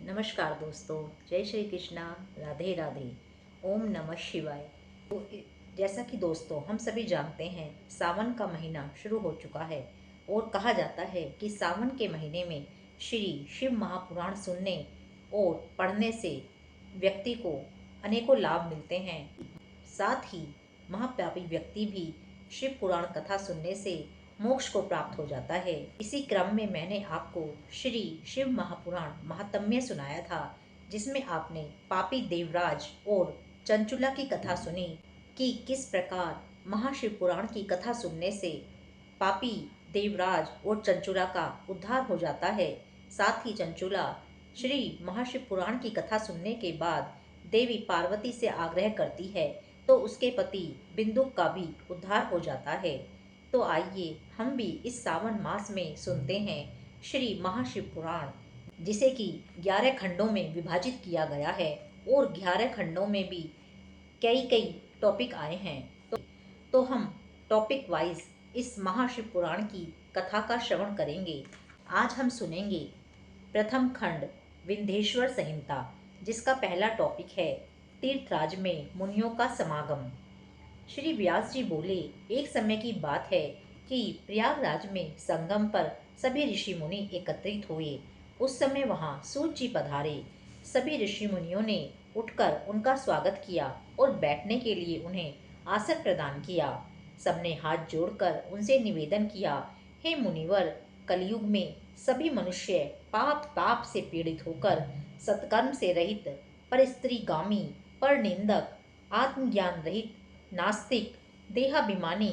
नमस्कार दोस्तों। जय श्री कृष्णा। राधे राधे। ओम नमः शिवाय। जैसा कि दोस्तों हम सभी जानते हैं, सावन का महीना शुरू हो चुका है और कहा जाता है कि सावन के महीने में श्री शिव महापुराण सुनने और पढ़ने से व्यक्ति को अनेकों लाभ मिलते हैं। साथ ही महापापी व्यक्ति भी शिव पुराण कथा सुनने से मोक्ष को प्राप्त हो जाता है। इसी क्रम में मैंने आपको श्री शिव महापुराण महात्म्य सुनाया था, जिसमें आपने पापी देवराज और चंचुला की कथा सुनी कि किस प्रकार महाशिव पुराण की कथा सुनने से पापी देवराज और चंचुला का उद्धार हो जाता है। साथ ही चंचुला श्री महाशिव पुराण की कथा सुनने के बाद देवी पार्वती से आग्रह करती है तो उसके पति बिंदुक का भी उद्धार हो जाता है। तो आइए हम भी इस सावन मास में सुनते हैं श्री महाशिव पुराण, जिसे कि 11 खंडों में विभाजित किया गया है और 11 खंडों में भी कई कई टॉपिक आए हैं। तो हम टॉपिक वाइज इस महाशिव पुराण की कथा का श्रवण करेंगे। आज हम सुनेंगे प्रथम खंड विंध्येश्वर संहिता, जिसका पहला टॉपिक है तीर्थराज में मुनियों का समागम। श्री व्यास जी बोले, एक समय की बात है कि प्रयागराज में संगम पर सभी ऋषि मुनि एकत्रित हुए। उस समय वहां सूत जी पधारे। सभी ऋषि मुनियों ने उठकर उनका स्वागत किया और बैठने के लिए उन्हें आसन प्रदान किया। सबने हाथ जोड़कर उनसे निवेदन किया, हे मुनिवर, कलयुग में सभी मनुष्य पाप ताप से पीड़ित होकर सत्कर्म से रहित, परस्त्रीगामी, परनिंदक, आत्मज्ञान रहित, नास्तिक, देहाभिमानी,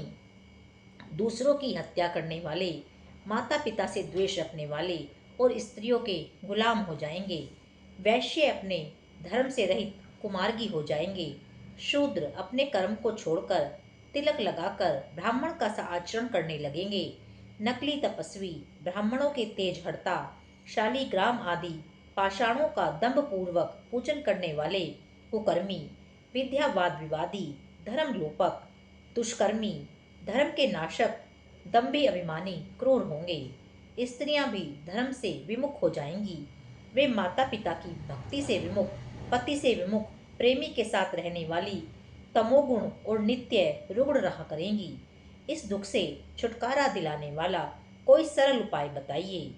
दूसरों की हत्या करने वाले, माता पिता से द्वेष रखने वाले और स्त्रियों के गुलाम हो जाएंगे। वैश्य अपने धर्म से रहित कुमार्गी हो जाएंगे। शूद्र अपने कर्म को छोड़कर तिलक लगाकर ब्राह्मण का सा आचरण करने लगेंगे। नकली तपस्वी, ब्राह्मणों के तेज हड़ता, शालीग्राम आदि पाषाणों का दंभ पूर्वक पूजन करने वाले कुकर्मी, विद्यावाद विवादी, धर्म लोपक, दुष्कर्मी, धर्म के नाशक, दंभी अभिमानी, क्रूर होंगे। स्त्रियां भी धर्म से विमुख हो जाएंगी। वे माता पिता की भक्ति से विमुख, पति से विमुख, प्रेमी के साथ रहने वाली, तमोगुण और नित्य रुग्ण रहा करेंगी। इस दुख से छुटकारा दिलाने वाला कोई सरल उपाय बताइए।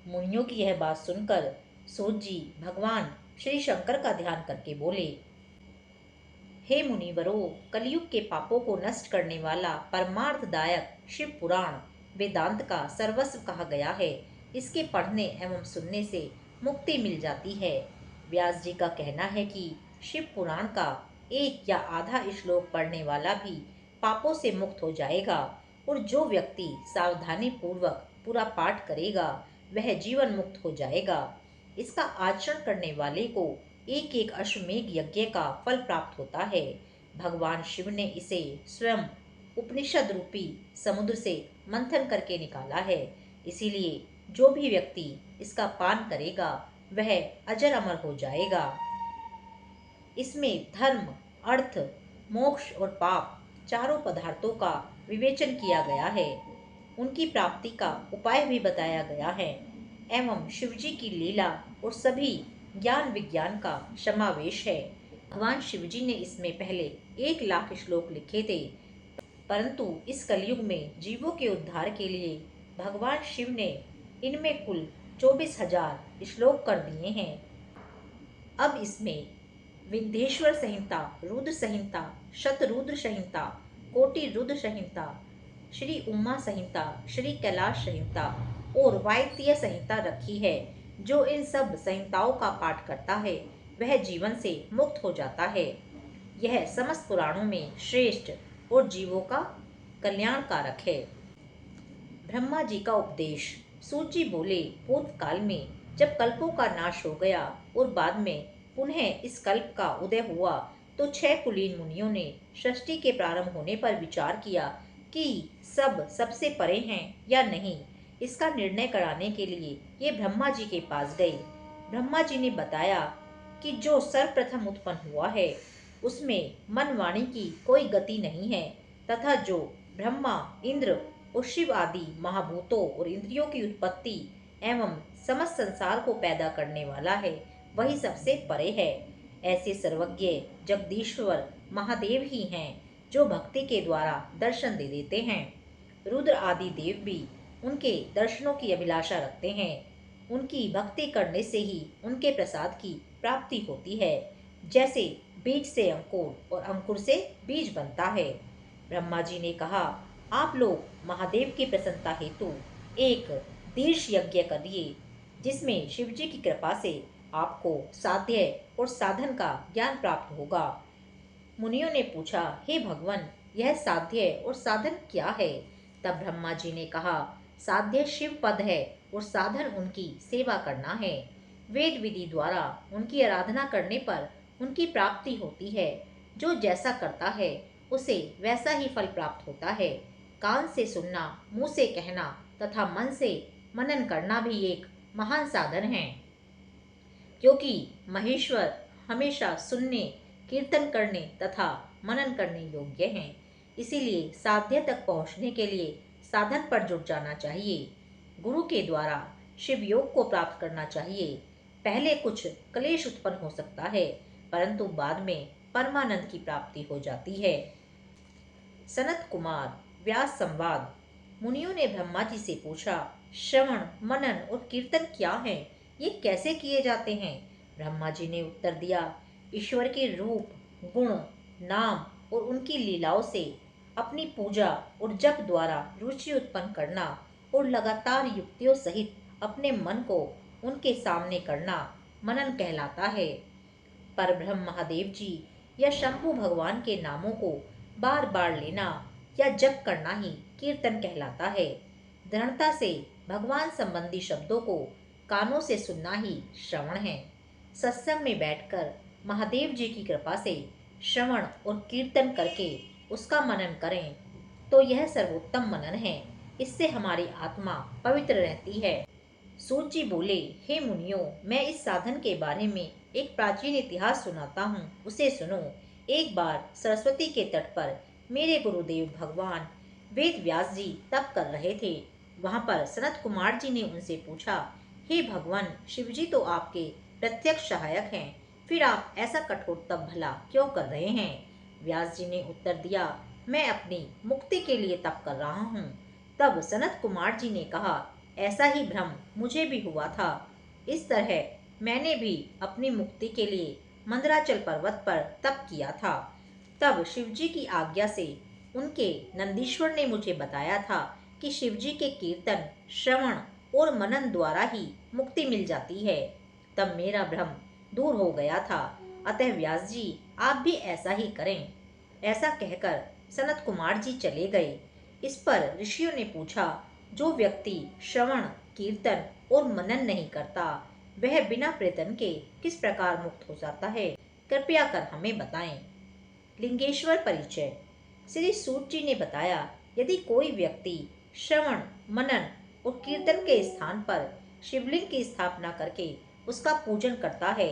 मुनियों की यह बात सुनकर सूत जी भगवान श्री शंकर का ध्यान करके बोले, हे मुनिवरो, कलयुग के पापों को नष्ट करने वाला परमार्थदायक शिव पुराण वेदांत का सर्वस्व कहा गया है। इसके पढ़ने एवं सुनने से मुक्ति मिल जाती है। व्यास जी का कहना है कि शिव पुराण का एक या आधा श्लोक पढ़ने वाला भी पापों से मुक्त हो जाएगा और जो व्यक्ति सावधानी पूर्वक पूरा पाठ करेगा वह जीवन मुक्त हो जाएगा। इसका आचरण करने वाले को एक एक अश्वमेध यज्ञ का फल प्राप्त होता है। भगवान शिव ने इसे स्वयं उपनिषद रूपी समुद्र से मंथन करके निकाला है। इसीलिए जो भी व्यक्ति इसका पान करेगा वह अजर अमर हो जाएगा। इसमें धर्म, अर्थ, मोक्ष और पाप चारों पदार्थों का विवेचन किया गया है। उनकी प्राप्ति का उपाय भी बताया गया है एवं शिवजी की लीला और सभी ज्ञान विज्ञान का समावेश है। भगवान शिवजी ने इसमें पहले 1 लाख श्लोक लिखे थे, परंतु इस कलयुग में जीवों के उद्धार के लिए भगवान शिव ने इनमें कुल 24,000 श्लोक कर दिए हैं। अब इसमें विंध्येश्वर संहिता, रुद्र संहिता, शतरुद्र संहिता, कोटि रुद्र संहिता, श्री उमा संहिता, श्री कैलाश संहिता और वायतीय संहिता रखी है। जो इन सब संहिताओं का पाठ करता है वह जीवन से मुक्त हो जाता है। यह समस्त पुराणों में श्रेष्ठ और जीवों का कल्याण कारक है। ब्रह्मा जी का उपदेश। सूत जी बोले, पूर्व काल में जब कल्पों का नाश हो गया और बाद में पुनः इस कल्प का उदय हुआ तो 6 कुलीन मुनियों ने सृष्टि के प्रारंभ होने पर विचार किया कि सब सबसे परे हैं या नहीं। इसका निर्णय कराने के लिए ये ब्रह्मा जी के पास गए। ब्रह्मा जी ने बताया कि जो सर्वप्रथम उत्पन्न हुआ है उसमें मन वाणी की कोई गति नहीं है तथा जो ब्रह्मा, इंद्र और शिव आदि महाभूतों और इंद्रियों की उत्पत्ति एवं समस्त संसार को पैदा करने वाला है वही सबसे परे है। ऐसे सर्वज्ञ जगदीश्वर महादेव ही हैं जो भक्ति के द्वारा दर्शन दे देते हैं। रुद्र आदि देव भी उनके दर्शनों की अभिलाषा रखते हैं। उनकी भक्ति करने से ही उनके प्रसाद की प्राप्ति होती है। जैसे बीज से अंकुर और अंकुर से बीज बनता है। ब्रह्मा जी ने कहा, आप लोग महादेव की प्रसन्नता हेतु एक दीर्घ यज्ञ करिए, जिसमें शिव जी की कृपा से आपको साध्य और साधन का ज्ञान प्राप्त होगा। मुनियों ने पूछा, हे भगवान, यह साध्य और साधन क्या है? तब ब्रह्मा जी ने कहा, साध्य शिव पद है और साधन उनकी सेवा करना है। वेद विधि द्वारा उनकी आराधना करने पर उनकी प्राप्ति होती है। जो जैसा करता है उसे वैसा ही फल प्राप्त होता है। कान से सुनना, मुंह से कहना तथा मन से मनन करना भी एक महान साधन है, क्योंकि महेश्वर हमेशा सुनने, कीर्तन करने तथा मनन करने योग्य हैं। इसीलिए साध्य तक पहुँचने के लिए साधन पर जुट जाना चाहिए। गुरु के द्वारा शिव योग को प्राप्त करना चाहिए। पहले कुछ क्लेश उत्पन्न हो सकता है, परंतु बाद में परमानंद की प्राप्ति हो जाती है। सनत कुमार व्यास संवाद। मुनियों ने ब्रह्मा जी से पूछा, श्रवण, मनन और कीर्तन क्या है? ये कैसे किए जाते हैं? ब्रह्मा जी ने उत्तर दिया, ईश्वर के रूप, गुण, नाम और उनकी लीलाओं से अपनी पूजा और जप द्वारा रुचि उत्पन्न करना और लगातार युक्तियों सहित अपने मन को उनके सामने करना मनन कहलाता है। परब्रह्म महादेव जी या शंभु भगवान के नामों को बार बार लेना या जप करना ही कीर्तन कहलाता है। दृढ़ता से भगवान संबंधी शब्दों को कानों से सुनना ही श्रवण है। सत्संग में बैठकर महादेव जी की कृपा से श्रवण और कीर्तन करके उसका मनन करें तो यह सर्वोत्तम मनन है। इससे हमारी आत्मा पवित्र रहती है। सूत जी बोले, हे मुनियों, मैं इस साधन के बारे में एक प्राचीन इतिहास सुनाता हूँ, उसे सुनो। एक बार सरस्वती के तट पर मेरे गुरुदेव भगवान वेद व्यास जी तप कर रहे थे। वहाँ पर सनत कुमार जी ने उनसे पूछा, हे भगवान, शिव जी तो आपके प्रत्यक्ष सहायक हैं, फिर आप ऐसा कठोर तप भला क्यों कर रहे हैं? व्यास जी ने उत्तर दिया, मैं अपनी मुक्ति के लिए तप कर रहा हूँ। तब सनत कुमार जी ने कहा, ऐसा ही भ्रम मुझे भी हुआ था। इस तरह मैंने भी अपनी मुक्ति के लिए मंदराचल पर्वत पर तप किया था। तब शिवजी की आज्ञा से उनके नंदीश्वर ने मुझे बताया था कि शिवजी के कीर्तन, श्रवण और मनन द्वारा ही मुक्ति मिल जाती है। तब मेरा भ्रम दूर हो गया था। अतः व्यास जी, आप भी ऐसा ही करें। ऐसा कहकर सनत कुमार जी चले गए। इस पर ऋषियों ने पूछा, जो व्यक्ति श्रवण, कीर्तन और मनन नहीं करता, वह बिना प्रयत्न के किस प्रकार मुक्त हो जाता है? कृपया कर हमें बताएं। लिंगेश्वर परिचय। श्री सूत जी ने बताया, यदि कोई व्यक्ति श्रवण, मनन और कीर्तन के स्थान पर शिवलिंग की स्थापना करके उसका पूजन करता है,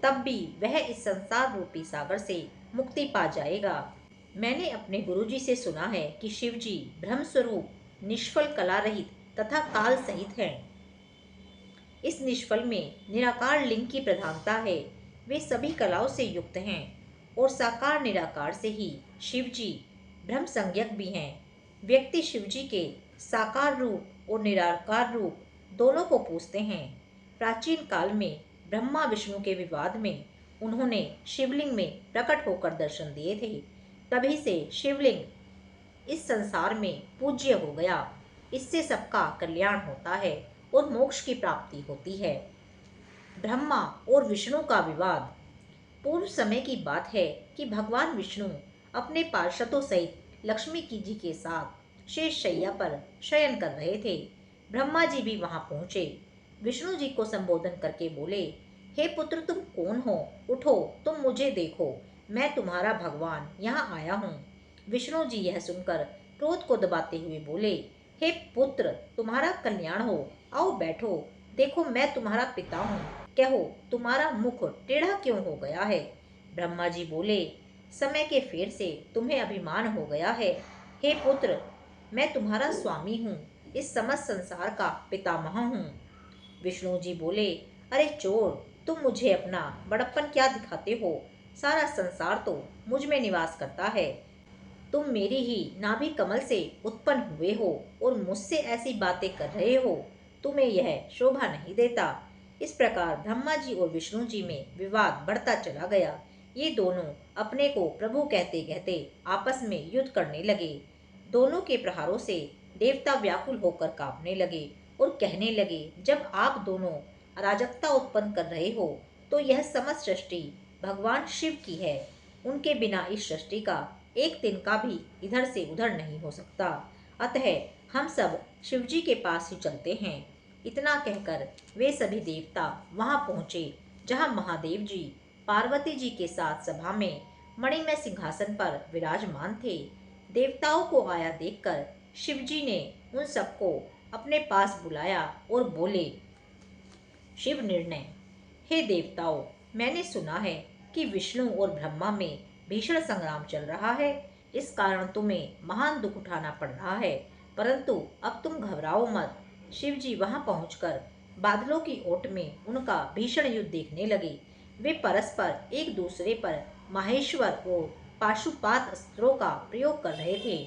तब भी वह इस संसार रूपी सागर से मुक्ति पा जाएगा। मैंने अपने गुरुजी से सुना है कि शिव जी ब्रह्म स्वरूप, निष्फल, कला रहित तथा काल सहित हैं। इस निष्फल में निराकार लिंग की प्रधानता है। वे सभी कलाओं से युक्त हैं और साकार निराकार से ही शिव जी ब्रह्म संज्ञक भी हैं। व्यक्ति शिव जी के साकार रूप और निराकार रूप दोनों को पूजते हैं। प्राचीन काल में ब्रह्मा विष्णु के विवाद में उन्होंने शिवलिंग में प्रकट होकर दर्शन दिए थे। तभी से शिवलिंग इस संसार में पूज्य हो गया। इससे सबका कल्याण होता है और मोक्ष की प्राप्ति होती है। ब्रह्मा और विष्णु का विवाद। पूर्व समय की बात है कि भगवान विष्णु अपने पार्षदों सहित लक्ष्मी की जी के साथ शेष शैया पर शयन कर रहे थे। ब्रह्मा जी भी वहां पहुंचे। विष्णु जी को संबोधन करके बोले, हे पुत्र, तुम कौन हो? उठो, तुम मुझे देखो, मैं तुम्हारा भगवान यहाँ आया हूँ। विष्णु जी यह सुनकर क्रोध को दबाते हुए बोले, हे पुत्र, तुम्हारा कल्याण हो, आओ बैठो, देखो मैं तुम्हारा पिता हूँ। कहो, तुम्हारा मुख टेढ़ा क्यों हो गया है? ब्रह्मा जी बोले, समय के फेर से तुम्हें अभिमान हो गया है। हे पुत्र, मैं तुम्हारा स्वामी हूँ, इस समस्त संसार का पितामह हूँ। विष्णु जी बोले, अरे चोर, तुम मुझे अपना बड़प्पन क्या दिखाते हो? सारा संसार तो मुझ में निवास करता है। तुम मेरी ही नाभि कमल से उत्पन्न हुए हो और मुझसे ऐसी बातें कर रहे हो। तुम्हें यह शोभा नहीं देता। इस प्रकार ब्रह्मा जी और विष्णु जी में विवाद बढ़ता चला गया। ये दोनों अपने को प्रभु कहते कहते आपस में युद्ध करने लगे। दोनों के प्रहारों से देवता व्याकुल होकर कांपने लगे और कहने लगे, जब आप दोनों अराजकता उत्पन्न कर रहे हो तो यह समस्त सृष्टि भगवान शिव की है। उनके बिना इस सृष्टि का एक दिन का भी इधर से उधर नहीं हो सकता। अतः हम सब शिवजी के पास ही चलते हैं। इतना कहकर वे सभी देवता वहां पहुंचे जहां महादेव जी पार्वती जी के साथ सभा में मणिमय सिंहासन पर विराजमान थे। देवताओं को आया देखकर शिवजी ने उन सबको अपने पास बुलाया और बोले, शिव निर्णय। हे देवताओं, मैंने सुना है कि विष्णु और ब्रह्मा में भीषण संग्राम चल रहा है। इस कारण तुम्हें महान दुख उठाना पड़ रहा है, परंतु अब तुम घबराओ मत। शिव जी वहां पहुंचकर बादलों की ओट में उनका भीषण युद्ध देखने लगे। वे परस्पर एक दूसरे पर माहेश्वर और पाशुपात अस्त्रों का प्रयोग कर रहे थे।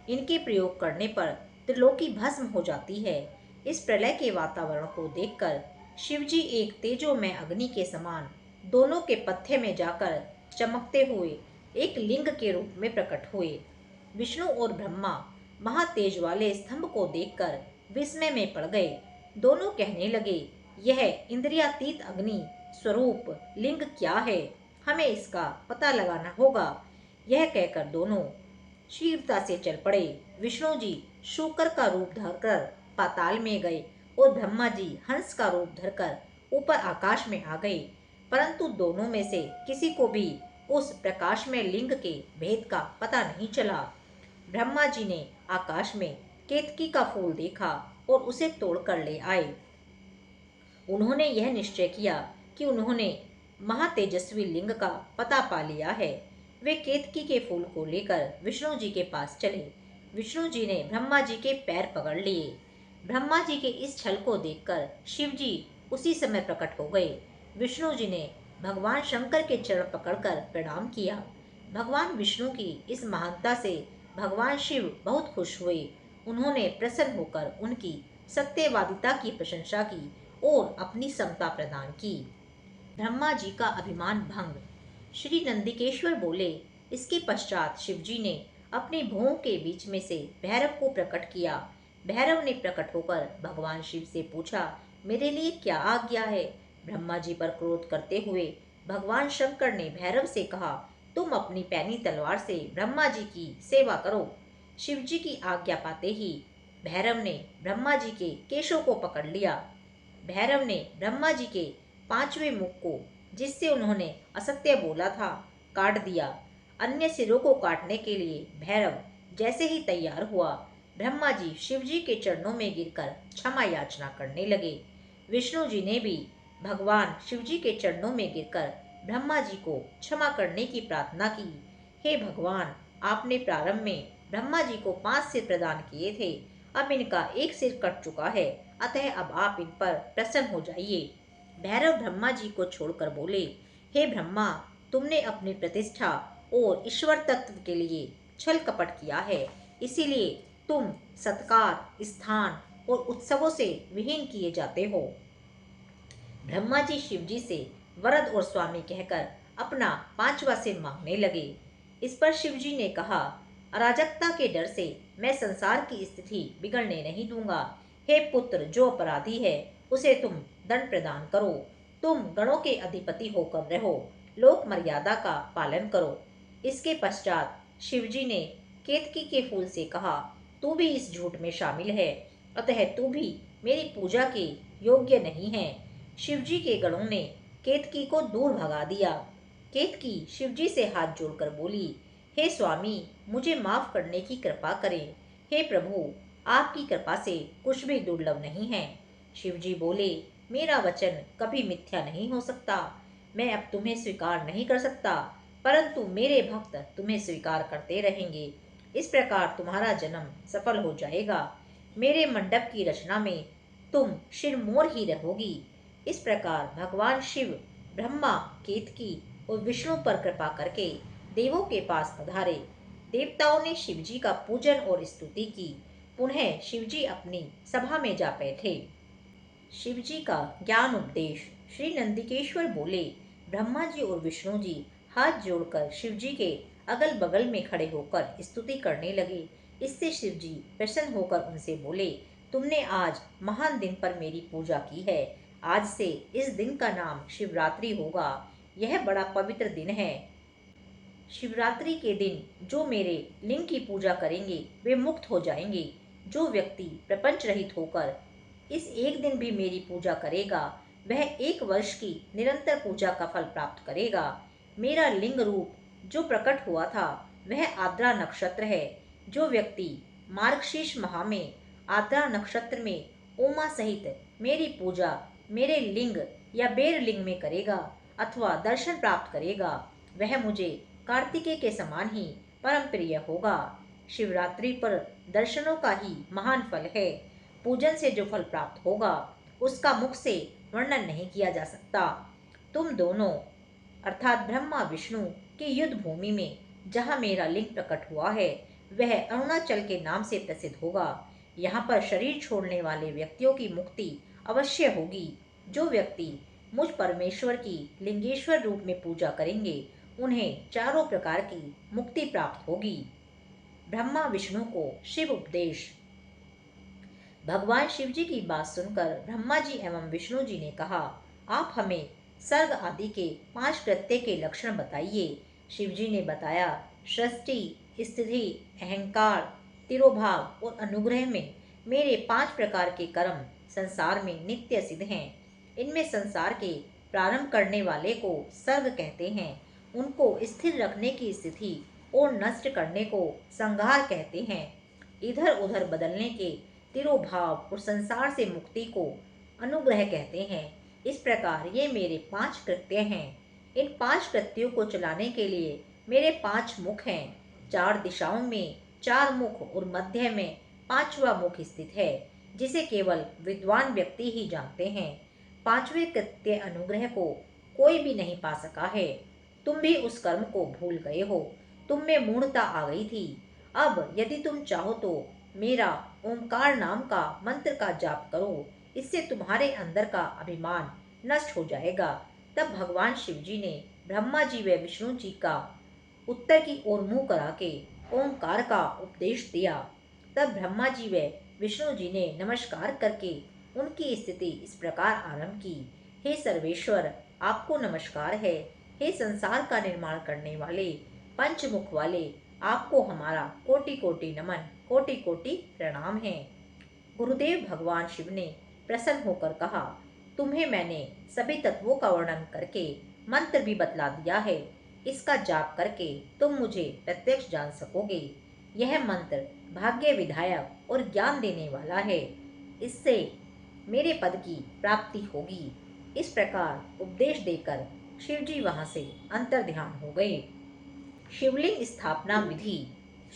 इनके प्रयोग करने पर त्रिलोकी भस्म हो जाती है। इस प्रलय के वातावरण को देखकर शिवजी एक तेजोमय अग्नि के समान दोनों के पत्थे में जाकर चमकते हुए एक लिंग के रूप में प्रकट हुए। विष्णु और ब्रह्मा महातेज वाले स्तंभ को देखकर विस्मय में पड़ गए। दोनों कहने लगे, यह इंद्रियातीत अग्नि स्वरूप लिंग क्या है? हमें इसका पता लगाना होगा। यह कहकर दोनों शीघ्रता से चल पड़े। विष्णु जी शूकर का रूप धरकर पाताल में गए और ब्रह्मा जी हंस का रूप धरकर ऊपर आकाश में आ गए। परंतु दोनों में से किसी को भी उस प्रकाश में लिंग के भेद का पता नहीं चला। ब्रह्मा जी ने आकाश में केतकी का फूल देखा और उसे तोड़कर ले आए। उन्होंने यह निश्चय किया कि उन्होंने महातेजस्वी लिंग का पता पा लिया है। वे केतकी के फूल को लेकर विष्णु जी के पास चले। विष्णु जी ने ब्रह्मा जी के पैर पकड़ लिए। ब्रह्मा जी के इस छल को देखकर शिव जी उसी समय प्रकट हो गए। विष्णु जी ने भगवान शंकर के चरण पकड़कर प्रणाम किया। भगवान विष्णु की इस महानता से भगवान शिव बहुत खुश हुए। उन्होंने प्रसन्न होकर उनकी सत्यवादिता की प्रशंसा की और अपनी समता प्रदान की। ब्रह्मा जी का अभिमान भंग। श्री नंदिकेश्वर बोले, इसके पश्चात शिवजी ने अपनी भुवों के बीच में से भैरव को प्रकट किया। भैरव ने प्रकट होकर भगवान शिव से पूछा, मेरे लिए क्या आज्ञा है? ब्रह्मा जी पर क्रोध करते हुए भगवान शंकर ने भैरव से कहा, तुम अपनी पैनी तलवार से ब्रह्मा जी की सेवा करो। शिव जी की आज्ञा पाते ही भैरव ने ब्रह्मा जी के केशों को पकड़ लिया। भैरव ने ब्रह्मा जी के पांचवें मुख को, जिससे उन्होंने असत्य बोला था, काट दिया। अन्य सिरों को काटने के लिए भैरव जैसे ही तैयार हुआ, ब्रह्मा जी शिव जी के चरणों में गिरकर क्षमा याचना करने लगे। विष्णु जी ने भी भगवान शिव जी के चरणों में गिरकर ब्रह्मा जी को क्षमा करने की प्रार्थना की। हे भगवान, आपने प्रारंभ में ब्रह्मा जी को 5 सिर प्रदान किए थे। अब इनका एक सिर कट चुका है, अतः अब आप इन पर प्रसन्न हो जाइए। भैरव ब्रह्मा जी को छोड़कर बोले, हे ब्रह्मा, तुमने अपनी प्रतिष्ठा और ईश्वर तत्व के लिए छल कपट किया है, इसीलिए तुम सत्कार, स्थान और उत्सवों से विहीन किए जाते हो। ब्रह्मा जी शिव जी से वरद और स्वामी कहकर अपना 5वां सिर मांगने लगे। इस पर शिव जी ने कहा, अराजकता के डर से मैं संसार की स्थिति बिगड़ने नहीं दूंगा। हे पुत्र, जो अपराधी है उसे तुम दंड प्रदान करो। तुम गणों के अधिपति होकर रहो, लोक मर्यादा का पालन करो। इसके पश्चात शिवजी ने केतकी के फूल से कहा, तू भी इस झूठ में शामिल है, अतः तू भी मेरी पूजा के योग्य नहीं है। शिवजी के गणों ने केतकी को दूर भगा दिया। केतकी शिवजी से हाथ जोड़कर बोली, हे स्वामी, मुझे माफ करने की कृपा करें। हे प्रभु, आपकी कृपा से कुछ भी दुर्लभ नहीं है। शिवजी बोले, मेरा वचन कभी मिथ्या नहीं हो सकता। मैं अब तुम्हें स्वीकार नहीं कर सकता, परंतु मेरे भक्त तुम्हें स्वीकार करते रहेंगे। इस प्रकार तुम्हारा जन्म सफल हो जाएगा। मेरे मंडप की रचना में तुम शिरमोर ही रहोगी। इस प्रकार भगवान शिव ब्रह्मा, केतकी और विष्णु पर कृपा करके देवों के पास पधारे। देवताओं ने शिवजी का पूजन और स्तुति की। पुनः शिवजी अपनी सभा में जा बैठे। शिवजी का ज्ञान उपदेश। श्री नंदिकेश्वर बोले, ब्रह्मा जी और विष्णु जी हाथ जोड़कर शिवजी के अगल बगल में खड़े होकर स्तुति करने लगे। इससे शिवजी प्रसन्न होकर उनसे बोले, तुमने आज महान दिन पर मेरी पूजा की है। आज से इस दिन का नाम शिवरात्रि होगा। यह बड़ा पवित्र दिन है। शिवरात्रि के दिन जो मेरे लिंग की पूजा करेंगे वे मुक्त हो जाएंगे। जो व्यक्ति प्रपंच रहित होकर इस एक दिन भी मेरी पूजा करेगा, वह 1 वर्ष की निरंतर पूजा का फल प्राप्त करेगा। मेरा लिंग रूप जो प्रकट हुआ था वह आद्रा नक्षत्र है। जो व्यक्ति मार्गशीर्ष माह में आद्रा नक्षत्र में उमा सहित मेरी पूजा मेरे लिंग या बेर लिंग में करेगा अथवा दर्शन प्राप्त करेगा, वह मुझे कार्तिकेय के समान ही परम प्रिय होगा। शिवरात्रि पर दर्शनों का ही महान फल है। पूजन से जो फल प्राप्त होगा उसका मुख से वर्णन नहीं किया जा सकता। तुम दोनों अर्थात ब्रह्मा विष्णु की युद्ध भूमि में जहाँ मेरा लिंग प्रकट हुआ है वह अरुणाचल के नाम से प्रसिद्ध होगा। यहाँ पर शरीर छोड़ने वाले व्यक्तियों की मुक्ति अवश्य होगी। जो व्यक्ति मुझ परमेश्वर की लिंगेश्वर रूप में पूजा करेंगे उन्हें चारों प्रकार की मुक्ति प्राप्त होगी। ब्रह्मा विष्णु को शिव उपदेश। भगवान शिव जी की बात सुनकर ब्रह्मा जी एवं विष्णु जी ने कहा, आप हमें सर्ग आदि के 5 कृत्य के लक्षण बताइए। शिव जी ने बताया, सृष्टि, स्थिति, अहंकार, तिरोभाव और अनुग्रह में मेरे 5 प्रकार के कर्म संसार में नित्य सिद्ध हैं। इनमें संसार के प्रारंभ करने वाले को सर्ग कहते हैं, उनको स्थिर रखने की स्थिति और नष्ट करने को संहार कहते हैं। इधर उधर बदलने के तिरोभाव और संसार से मुक्ति को अनुग्रह कहते हैं। इस प्रकार ये मेरे 5 कृत्य हैं। इन 5 कृत्यों को चलाने के लिए मेरे 5 मुख हैं। 4 दिशाओं में 4 मुख और मध्य में 5वां मुख स्थित है, जिसे केवल विद्वान व्यक्ति ही जानते हैं। 5वें कृत्य अनुग्रह को कोई भी नहीं पा सका है। तुम भी उस कर्म को भूल गए हो। तुम में मूढ़ता आ गई थी। अब यदि तुम चाहो तो मेरा ओंकार नाम का मंत्र का जाप करो। इससे तुम्हारे अंदर का अभिमान नष्ट हो जाएगा। तब भगवान शिव जी ने ब्रह्मा जी व विष्णु जी का उत्तर की ओर मुंह करा के ओंकार का उपदेश दिया। तब ब्रह्मा जी व विष्णु जी ने नमस्कार करके उनकी स्थिति इस प्रकार आरंभ की। हे सर्वेश्वर, आपको नमस्कार है। हे संसार का निर्माण करने वाले, पंचमुख वाले, आपको हमारा कोटि कोटि नमन, कोटि कोटि प्रणाम है। गुरुदेव भगवान शिव ने प्रसन्न होकर कहा, तुम्हें मैंने सभी तत्वों का वर्णन करके मंत्र भी बतला दिया है। इसका जाप करके तुम मुझे प्रत्यक्ष जान सकोगे। यह मंत्र भाग्य विधायक और ज्ञान देने वाला है। इससे मेरे पद की प्राप्ति होगी। इस प्रकार उपदेश देकर शिवजी वहां से अंतर्ध्यान हो गए। शिवलिंग स्थापना विधि।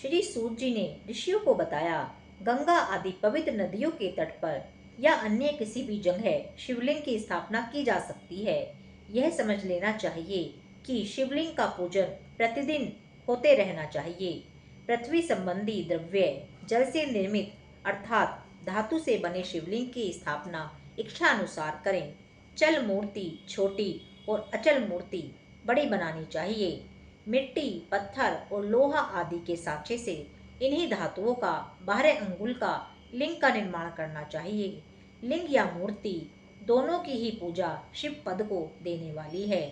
श्री सूत जी ने ऋषियों को बताया, गंगा आदि पवित्र नदियों के तट पर या अन्य किसी भी जगह शिवलिंग की स्थापना की जा सकती है। यह समझ लेना चाहिए कि शिवलिंग का पूजन प्रतिदिन होते रहना चाहिए। पृथ्वी संबंधी द्रव्य जल से निर्मित अर्थात धातु से बने शिवलिंग की स्थापना इच्छा अनुसार करें। चल मूर्ति छोटी और अचल मूर्ति बड़ी बनानी चाहिए। मिट्टी, पत्थर और लोहा आदि के साँचे से इन्हीं धातुओं का 12 अंगुल का लिंग का निर्माण करना चाहिए। लिंग या मूर्ति दोनों की ही पूजा शिव पद को देने वाली है।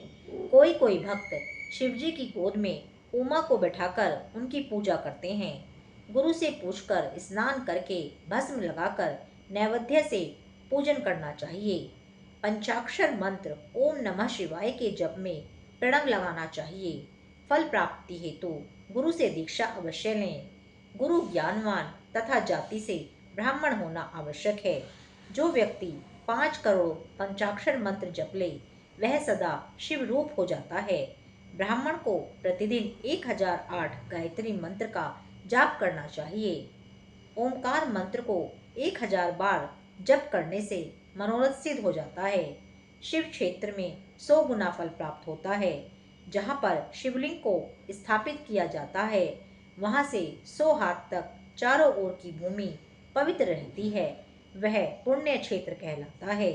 कोई कोई भक्त शिवजी की गोद में उमा को बैठाकर उनकी पूजा करते हैं। गुरु से पूछकर स्नान करके भस्म लगाकर नैवेद्य से पूजन करना चाहिए। पंचाक्षर मंत्र ओम नमः शिवाय के जप में प्रणव लगाना चाहिए। फल प्राप्ति हेतु गुरु से दीक्षा अवश्य लें। गुरु ज्ञानवान तथा जाति से ब्राह्मण होना आवश्यक है। जो व्यक्ति 5 करोड़ पंचाक्षर मंत्र जप ले वह सदा शिव रूप हो जाता है। ब्राह्मण को प्रतिदिन 1008 गायत्री मंत्र का जाप करना चाहिए। ओंकार मंत्र को 1000 बार जप करने से मनोरथ सिद्ध हो जाता है। शिव क्षेत्र में 100 गुना फल प्राप्त होता है। जहाँ पर शिवलिंग को स्थापित किया जाता है वहाँ से 100 हाथ तक चारों ओर की भूमि पवित्र रहती है। वह पुण्य क्षेत्र कहलाता है।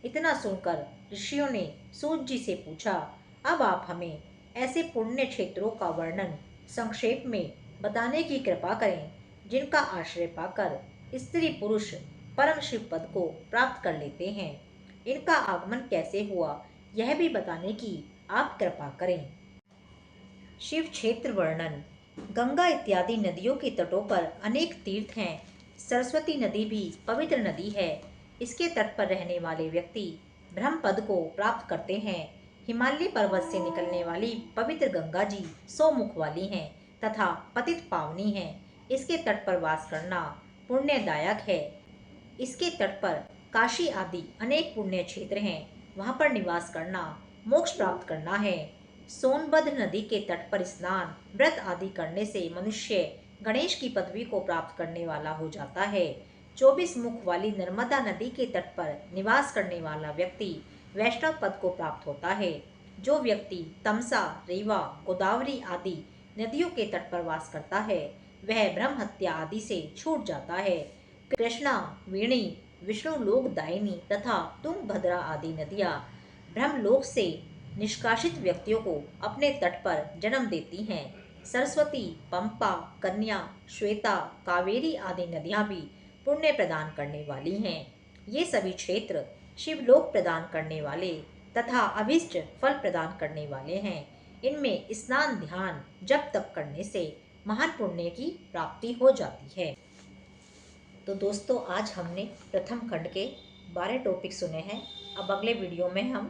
इतना सुनकर ऋषियों ने सूत जी से पूछा, अब आप हमें ऐसे पुण्य क्षेत्रों का वर्णन संक्षेप में बताने की कृपा करें जिनका आश्रय पाकर स्त्री पुरुष परम शिव पद को प्राप्त कर लेते हैं। इनका आगमन कैसे हुआ यह भी बताने की आप कृपा करें। शिव क्षेत्र वर्णन। गंगा इत्यादि नदियों के तटों पर अनेक तीर्थ हैं। सरस्वती नदी भी पवित्र नदी है। इसके तट पर रहने वाले व्यक्ति ब्रह्म पद को प्राप्त करते हैं। हिमालय पर्वत से निकलने वाली पवित्र गंगा जी 100 मुख वाली हैं तथा पतित पावनी हैं। इसके तट पर वास करना पुण्यदायक है। इसके तट पर काशी आदि अनेक पुण्य क्षेत्र हैं। वहाँ पर निवास करना मोक्ष प्राप्त करना है। सोनभद्र नदी के तट पर स्नान व्रत आदि करने से मनुष्य गणेश की पदवी को प्राप्त करने वाला हो जाता है। 24 मुख वाली नर्मदा नदी के तट पर निवास करने वाला व्यक्ति वैष्णव पद को प्राप्त होता है। जो व्यक्ति तमसा, रेवा, गोदावरी आदि नदियों के तट पर वास करता है वह ब्रह्म हत्या आदि से छूट जाता है। कृष्णा, वेणी, विष्णु लोकदायिनी तथा तुंगभद्रा आदि नदियाँ ब्रह्मलोक से निष्कासित व्यक्तियों को अपने तट पर जन्म देती हैं। सरस्वती, पंपा, कन्या, श्वेता, कावेरी आदि नदियाँ भी पुण्य प्रदान करने वाली हैं। ये सभी क्षेत्र शिवलोक प्रदान करने वाले तथा अभीष्ट फल प्रदान करने वाले हैं। इनमें स्नान, ध्यान, जप तप करने से महान पुण्य की प्राप्ति हो जाती है। तो दोस्तों, आज हमने प्रथम खंड के 12 टॉपिक सुने हैं। अब अगले वीडियो में हम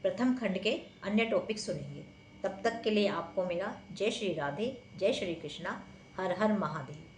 प्रथम खंड के अन्य टॉपिक सुनेंगे। तब तक के लिए आपको मेरा जय श्री राधे, जय श्री कृष्णा, हर हर महादेव।